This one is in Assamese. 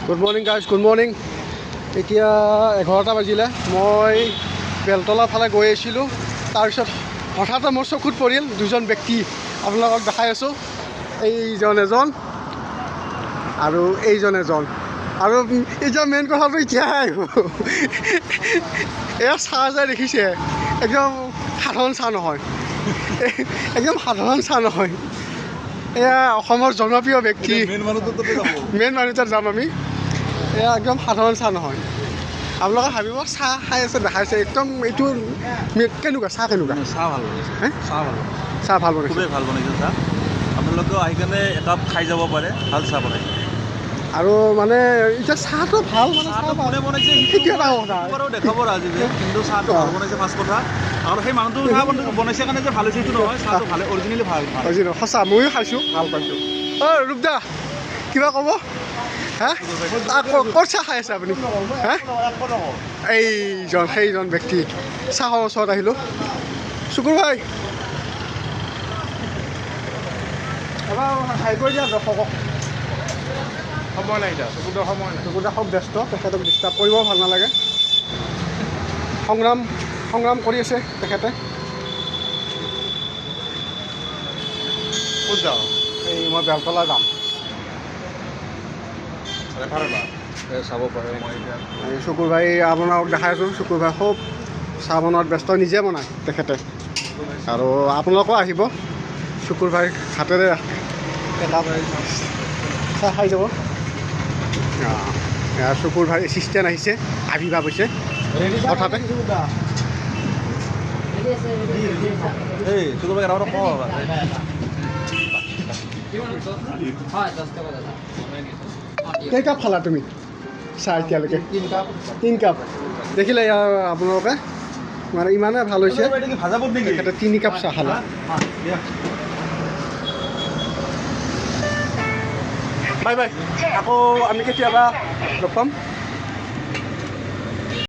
Good morning guys, good morning. এতিয়া 11টা বাজিলে। মই বেলতলা ফালে গৈ আছিলোঁ। তাৰপিছত হঠাতে মোৰ চকুত পৰিল দুজন ব্যক্তি। আপোনালোকক দেখাই আছোঁ, এইজন এজন আৰু এইজন এজন। আৰু এতিয়া মেইন কথাটো এতিয়াহে আহিব। এয়া চাহ যে দেখিছে, একদম সাধাৰণ চাহ নহয়, একদম সাধাৰণ চাহ নহয়। এয়া অসমৰ জনপ্ৰিয় ব্যক্তি, মেইন মানুহটোত যাম আমি। এয়া একদম সাধাৰণ চাহ নহয়। আপোনালোকে ভাবিব চাহ খাই আছে, দেখাইছে একদম। এইটো কেনেকুৱা চাহ, কেনেকুৱা চাহ ভাল বনাইছে, চাহ ভাল বনাইছে, খুবেই ভাল বনাইছে চাহ। আপোনালোকেও আহি কেনে একাপ খাই যাব পাৰে, ভাল চাহ বনাইছে। আৰু মানে এতিয়া চাহটো ভাল, মানে চাহটো কোনে বনাইছে সেইটো এটা কথা বাৰু দেখাব আজি যে, কিন্তু চাহটো ভাল বনাইছে ফাৰ্ষ্ট কথা। আৰু সেই মানুহটো চাহ বনাইছে কাৰণে যে ভাল হৈছে সেইটো নহয়, চাহটো ভালে অৰিজিনেলি ভাল। সঁচা, ময়ো খাইছোঁ, ভাল পাইছোঁ। অ' ৰূপদা, কিবা ক'ব? হা, ক'ত চাহ খাই আছে আপুনি? হা, এইজন সেইজন ব্যক্তি। চাহৰ ওচৰত আহিলোঁ। শুকুৰ ভাই, এবাৰ হাই কৰি দিয়া দৰ্শকক। সময় নাই এতিয়া, চকুতৰ সময় নাই। চকুদা খুব ব্যস্ত, তেখেতক ডিষ্টাৰ্ব কৰিব ভাল নালাগে। সংগ্ৰাম কৰি আছে তেখেতে। ক'ত যাওঁ? এই মই বেলতলা যাম। চাব পাৰে। মই এতিয়া এই শুকুৰ ভাই আপোনাক দেখাই আছোঁ। শুকুৰ ভাই খুব চাহ বনোৱাত ব্যস্ত, নিজে বনায় তেখেতে। আৰু আপোনালোকেও আহিব, শুকুৰ ভাই হাতেৰে একাপ চাহ খাই যাব। শুকুৰ ভাই এছিষ্টেণ্ট আহিছে, আবিৰ্ভাৱ হৈছে হঠাতে। এই চকুৰ এটা কথা কওঁ। কেইকাপ খালা তুমি চাহ এতিয়ালৈকে? 3 কাপ। দেখিলে আপোনালোকে, মানে ইমানেই ভাল হৈছে, তেখেতে 3 কাপ চাহ খালে। বাই বাই, আকৌ আমি কেতিয়াবা লগ পাম।